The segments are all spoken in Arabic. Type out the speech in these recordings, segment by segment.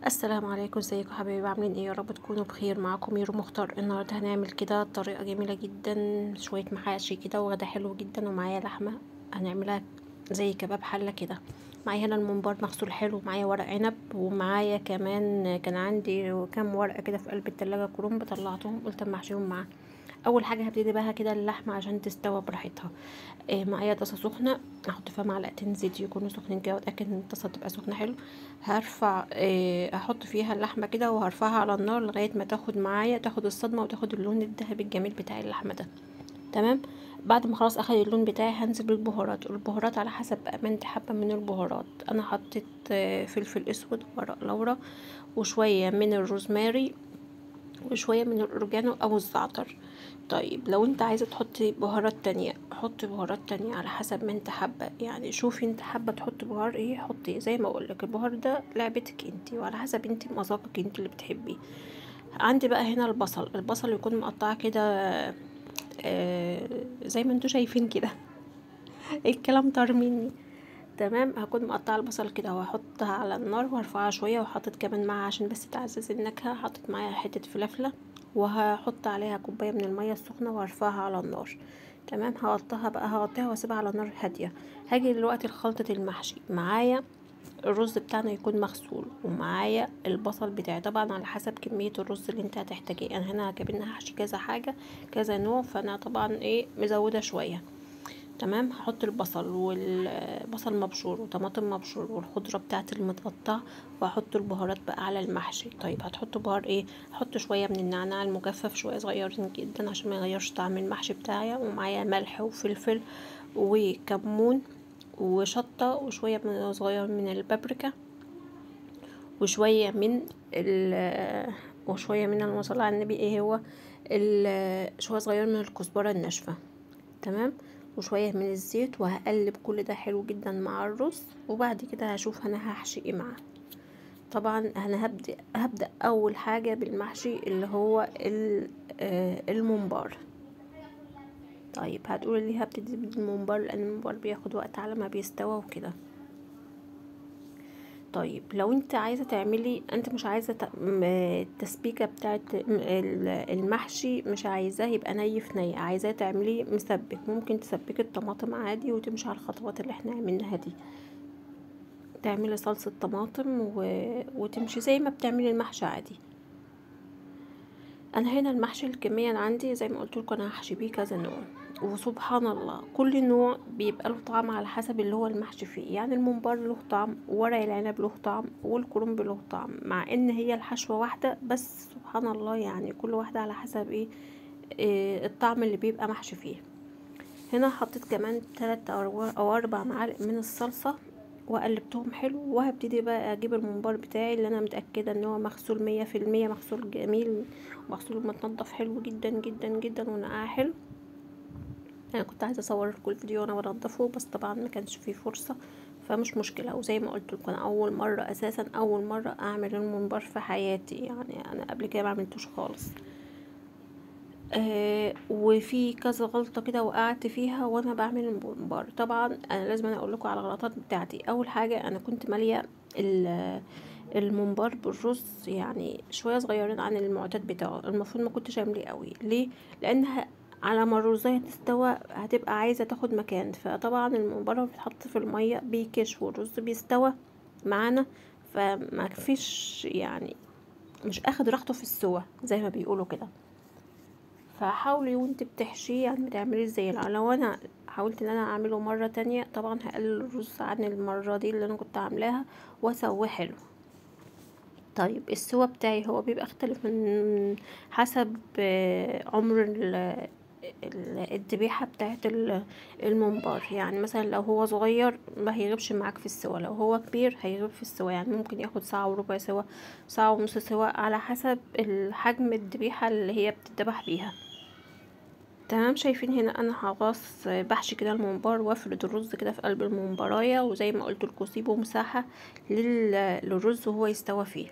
السلام عليكم، ازيكم حبايبي؟ عاملين ايه؟ يا رب تكونوا بخير. معاكم ميرو مختار. النهارده هنعمل كده طريقه جميله جدا، شويه محاشي كده وغدا حلو جدا، ومعايا لحمه هنعملها زي كباب حله كده. معايا هنا الممبار مغسول حلو، معايا ورق عنب، ومعايا كمان كان عندي كام ورقه كده في قلب التلاجة كرنب، طلعتهم قلت اما احشيهم معاه. اول حاجه هبتدي بها كده اللحمه عشان تستوى براحتها. معايا طاسه سخنه، احط فيها معلقتين زيت يكونوا سخنين كده، واتاكد ان الطاسه تبقى سخنه حلو. هرفع احط فيها اللحمه كده وهرفعها على النار لغايه ما تاخد معايا، تاخد الصدمه وتاخد اللون الذهبي الجميل بتاع اللحمه ده. تمام. بعد ما خلاص اخد اللون بتاعي هنزل بالبهارات على حسب بقى ما انت حابه من البهارات. انا حطيت فلفل اسود، ورق لورا، وشويه من الروزماري، وشوية من الأوريجانو أو الزعتر. طيب لو انت عايزة تحطي بهارات تانية حطي بهارات تانية على حسب ما انت حابة، يعني شوفي انت حابة تحطي بهار ايه حطي. زي ما اقولك البهار ده لعبتك انت، وعلى حسب انت مذاقك انت اللي بتحبيه. عندي بقى هنا البصل يكون مقطع كده، زي ما انتوا شايفين كده. الكلام طار مني. تمام. هكون مقطعه البصل كده وهحطها على النار وهرفعها شويه، وحطيت كمان معاها عشان بس تعزز النكهه، حطيت معاها حته فلفله، وهحط عليها كوبايه من الميه السخنه وهرفعها على النار. تمام. هغطيها واسيبها على نار هاديه. هاجي دلوقتي لخلطه المحشي. معايا الرز بتاعنا يكون مغسول، ومعايا البصل بتاعي طبعا على حسب كميه الرز اللي انت هتحتاجيه. انا هنا كمان هحشي كذا حاجه كذا نوع، فانا طبعا مزوده شويه. تمام. هحط البصل والبصل مبشور وطماطم مبشور والخضره بتاعت المتقطع، واحط البهارات بقى على المحشي. طيب هتحطوا بهار ايه؟ هحط شويه من النعناع المجفف، شويه صغيرين جدا عشان ما يغيرش طعم المحشي بتاعي، ومعايا ملح وفلفل وكمون وشطه، وشويه صغير من البابريكا، وشويه من وشويه من المصلى على النبي هو شويه صغير من الكزبره الناشفه. تمام. وشوية من الزيت، وهقلب كل ده حلو جدا مع الرز، وبعد كده هشوف انا هحشي ايه معاه. طبعا انا هبدأ اول حاجة بالمحشي اللي هو الممبار. طيب هتقولي لي هبتدي بالممبار لان الممبار بياخد وقت على ما بيستوى وكده. طيب لو انت عايزه تعملي، انت مش عايزه التسبيكه بتاعت المحشي، مش عايزاه يبقى ني في ني، عايزاه تعمليه مسبك، ممكن تسبكي الطماطم عادي وتمشي على الخطوات اللي احنا عملناها دي. تعملي صلصه طماطم وتمشي زي ما بتعملي المحشي عادي. انا هنا المحشي الكميه اللي عندي زي ما قلت لكم انا هحشي بيه كذا نوع، وسبحان الله كل نوع بيبقى له طعم على حسب اللي هو المحشي فيه. يعني الممبار له طعم، وورق العنب له طعم، والكرنب له طعم، مع ان هي الحشوه واحده بس سبحان الله، يعني كل واحده على حسب الطعم اللي بيبقى محشي فيه. هنا حطيت كمان 3 أو 4 معالق من الصلصة وقلبتهم حلو، وهبتدي بقى اجيب الممبار بتاعي اللي انا متأكدة ان هو مغسول 100%، مغسول جميل، مغسول متنضف حلو جدا جدا جدا ونقعه حلو. انا كنت عايزة اصور لكم الفيديو وانا بنضفه، بس طبعا ما كانش فيه فرصة، فمش مشكلة. وزي ما قلت لكم انا اول مرة اساسا اول مرة اعمل الممبار في حياتي، يعني انا قبل كده ما عملتوش خالص. وفي كذا غلطة كده وقعت فيها وانا بعمل الممبار. طبعا انا لازم اقول لكم على الغلطات بتاعتي. اول حاجة انا كنت مالية الممبار بالرز يعني شوية صغيرين عن المعتاد بتاعه، المفروض ما كنتش اعمليه قوي. ليه؟ لانها على ما الرزية تستوى هتبقى عايزة تاخد مكان، فطبعا الممبار لما بيتحط في المية بيكش والرز بيستوى معانا، فما فيش يعني مش اخد راحته في السوا زي ما بيقولوا كده. فحاولي وانت بتحشيه يعني بتعمليه زي لو انا حاولت ان انا اعمله مرة تانية، طبعا هقلل الرز عن المرة دي اللي انا كنت عاملاها واسويه حلو. طيب السوا بتاعي هو بيبقى اختلف من حسب عمر الذبيحة بتاعت الممبار. يعني مثلا لو هو صغير ما هيغيبش معاك في السوا، لو هو كبير هيغيب في السوا، يعني ممكن ياخد ساعة وربع سوا، ساعة ونص سوا، على حسب الحجم الذبيحة اللي هي بتتذبح بيها. تمام. شايفين هنا انا خلاص بحشي كده الممبار وافرد الرز كده في قلب الممبرايه، وزي ما قلت لكم سيبوا مساحه للرز وهو يستوى فيه.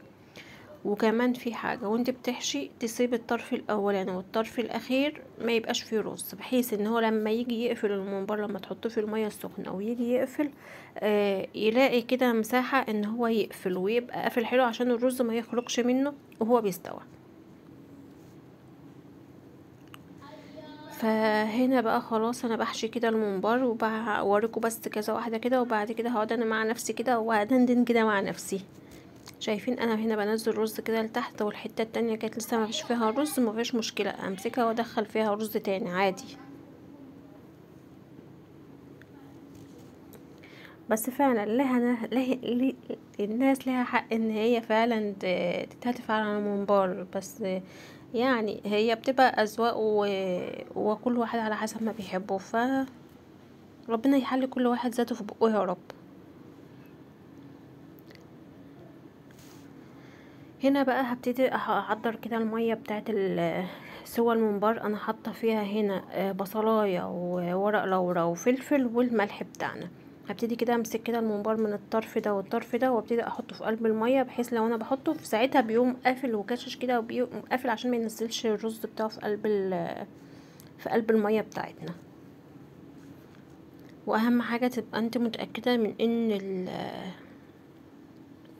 وكمان في حاجة وانت بتحشي تسيب الطرف الاولاني والطرف الاخير ما يبقاش فيه رز، بحيث ان هو لما يجي يقفل الممبار لما تحطه في المية السخنة ويجي يقفل يلاقي كده مساحة ان هو يقفل ويبقى قافل حلو عشان الرز ما يخرجش منه وهو بيستوى. فهنا بقى خلاص انا بحشي كده الممبار وبوريكم بس كذا واحدة كده، وبعد كده هقعد انا مع نفسي كده وهدندن كده مع نفسي. شايفين انا هنا بنزل رز كده لتحت، والحته التانية كانت لسه ما فيش فيها رز، ما فيش مشكله امسكها وادخل فيها رز تاني عادي. بس فعلا الناس لها حق ان هي فعلا تتهتف على الممبار، بس يعني هي بتبقى اذواق وكل واحد على حسب ما بيحبه، ربنا يحل كل واحد ذاته في بقه يا رب. هنا بقى هبتدي احضر كده الميه بتاعت سوى الممبار. انا حاطه فيها هنا بصلايه وورق لورا وفلفل والملح بتاعنا. هبتدي كده امسك كده الممبار من الطرف ده والطرف ده وابتدي احطه في قلب الميه، بحيث لو انا بحطه في ساعتها بيقوم قافل وكاشش كده وبيقوم قافل عشان ما ينزلش الرز بتاعه في قلب الميه بتاعتنا. واهم حاجه تبقى انت متاكده من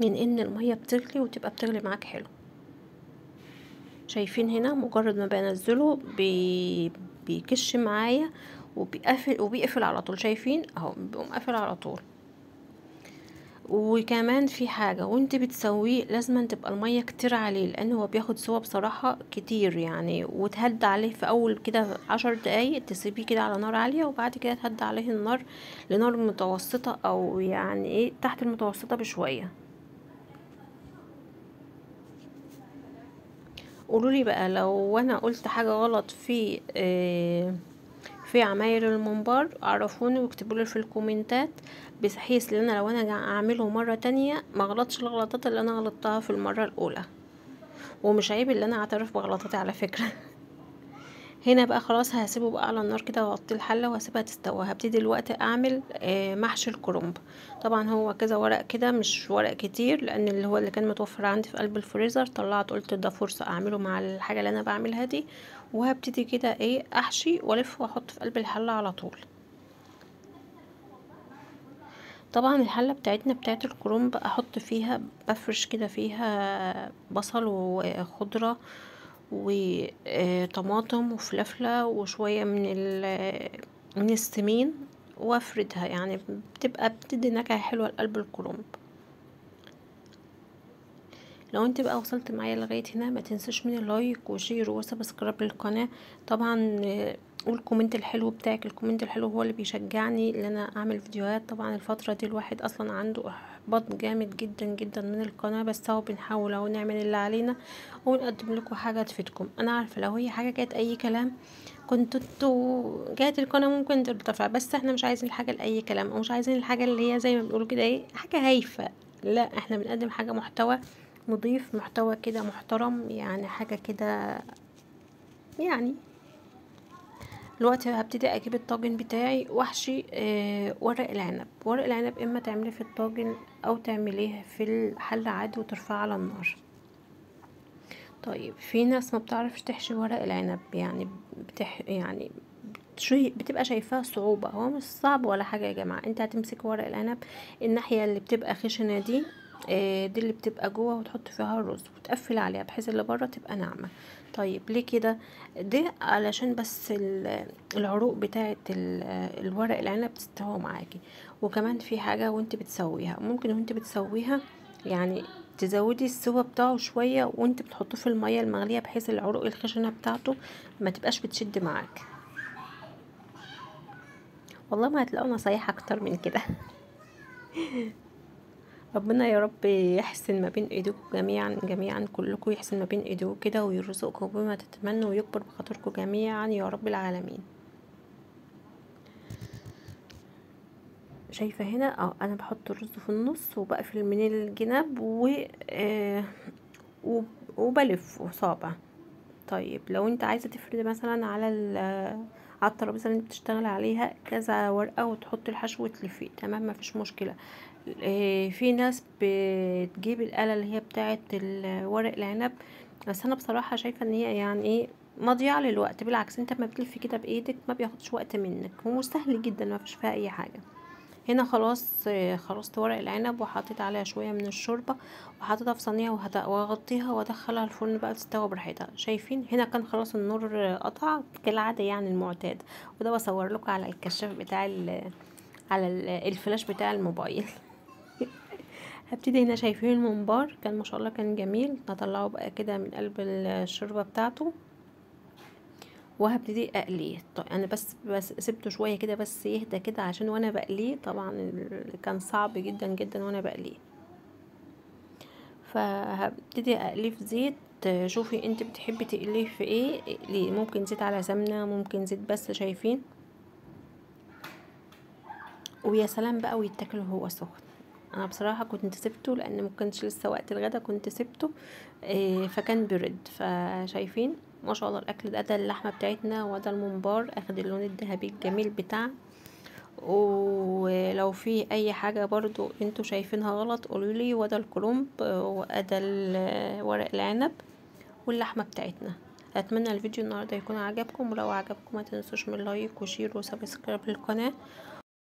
ان الميه بتغلي وتبقى بتغلي معاك حلو. شايفين هنا مجرد ما بنزله بيكش معايا وبيقفل على طول. شايفين اهو بيقوم قافل على طول. وكمان في حاجة وانت بتسويه لازم تبقى المية كتير عليه، لان هو بياخد سوا بصراحة كتير يعني، وتهد عليه في اول كده 10 دقايق، تسيبيه كده على نار عالية، وبعد كده تهد عليه النار لنار متوسطة او يعني ايه تحت المتوسطة بشوية. قولولي بقى لو انا قلت حاجة غلط في عمايل الممبار، عرفوني واكتبولي في الكومنتات، بحيث ان انا لو انا اعمله مرة تانية ما غلطش الغلطات اللي انا غلطتها في المرة الاولى. ومش عيب اللي انا اعترف بغلطاتي على فكرة. هنا بقى خلاص هسيبه بقى على النار كده واغطي الحله وهسيبها تستوى. هبتدي دلوقتي اعمل محشي الكرنب. طبعا هو كذا ورق كده مش ورق كتير، لان اللي هو اللي كان متوفر عندي في قلب الفريزر طلعت قلت ده فرصه اعمله مع الحاجه اللي انا بعملها دي. وهبتدي كده ايه احشي والف واحط في قلب الحله على طول. طبعا الحله بتاعتنا بتاعت الكرنب احط فيها بفرش كده فيها بصل وخضره وطماطم وفلفلة وشوية من السمين، وافردها يعني بتبقى بتدي نكهة حلوة لقلب الكرنب. لو انت بقى وصلت معايا لغاية هنا ما تنساش من اللايك وشير وسبسكرايب للقناة. طبعا والكومنت الحلو بتاعك، الكومنت الحلو هو اللي بيشجعني ان انا اعمل فيديوهات. طبعا الفترة دي الواحد اصلا عنده احباط جامد جدا جدا من القناة، بس اهو بنحاول اهو نعمل اللي علينا ونقدم لكم حاجة تفيدكم. انا عارفة لو هي حاجة كانت اي كلام كنت انتوا جات القناة ممكن ترتفع، بس احنا مش عايزين الحاجة لأي كلام، او مش عايزين الحاجة اللي هي زي ما بيقولوا كده ايه حاجة هايفة. لا احنا بنقدم حاجة محتوى نضيف، محتوى كده محترم، يعني حاجة كده يعني. دلوقتي هبتدي اجيب الطاجن بتاعي واحشي ورق العنب. ورق العنب اما تعمليه في الطاجن او تعمليه في الحلة عادي وترفعه على النار. طيب في ناس ما بتعرفش تحشي ورق العنب، يعني يعني بتبقى شايفاها صعوبة. هو مش صعب ولا حاجة يا جماعة. انت هتمسك ورق العنب الناحية اللي بتبقى خشنة دي اللي بتبقى جوه، وتحط فيها الرز وتقفل عليها بحيث اللي بره تبقى ناعمة. طيب ليه كده؟ ده علشان بس العروق بتاعه الورق العنب تستوى معاكي. وكمان في حاجة وانت بتسويها، ممكن وانت بتسويها يعني تزودي السوا بتاعه شوية وانت بتحطه في المية المغلية، بحيث العروق الخشنة بتاعته ما تبقاش بتشد معاك. والله ما هتلاقوا نصايح اكتر من كده. ربنا يا رب يحسن ما بين ايديكم جميعا جميعا، كلكم يحسن ما بين ايديكم كده ويرزقكم بما تتمنوا ويكبر بخاطركم جميعا يا رب العالمين. شايفه هنا انا بحط الرز في النص وبقفل من الجناب وبلف صابع. طيب لو انت عايزه تفرد مثلا على الترابيزه اللي انت بتشتغل عليها كذا ورقه وتحطي الحشو وتلفيه، تمام، مفيش مشكله. في ناس بتجيب الآلة اللي هي بتاعه ورق العنب، بس انا بصراحه شايفه ان هي يعني ايه، مضيعه للوقت. بالعكس انت ما بتلفي كده بايدك ما بياخدش وقت منك، وسهل جدا ما فيش فيها اي حاجه. هنا خلاص خلصت ورق العنب وحطيت عليها شويه من الشوربه وحطيتها في صينيه وهغطيها وادخلها الفرن بقى تستوي براحتها. شايفين هنا كان خلاص النور قطع كالعاده يعني المعتاد. وده بصور لكم على الكشاف بتاع الفلاش بتاع الموبايل. هبتدي هنا، شايفين الممبار كان ما شاء الله كان جميل. هطلعه بقى كده من قلب الشوربه بتاعته وهبتدي اقليه. طيب انا بس سبته شويه كده بس يهدى كده عشان وانا بقليه طبعا كان صعب جدا جدا وانا بقليه. فهبتدي اقليه في زيت. شوفي انت بتحبي تقليه في ايه، اقليه، ممكن زيت على سمنه، ممكن زيت بس. شايفين؟ ويا سلام بقى ويتاكل وهو سخن. انا بصراحه كنت سبته لان ما كانش لسه وقت الغدا، كنت سبته فكان برد. فشايفين ما شاء الله الاكل ده اللحمه بتاعتنا وده الممبار اخد اللون الذهبي الجميل بتاعه. ولو في اي حاجه برضو انتوا شايفينها غلط قولولي. وده الكرنب وده ورق العنب واللحمه بتاعتنا. اتمنى الفيديو النهارده يكون عجبكم، ولو عجبكم ما تنسوش من لايك وشير وسبسكرايب للقناه،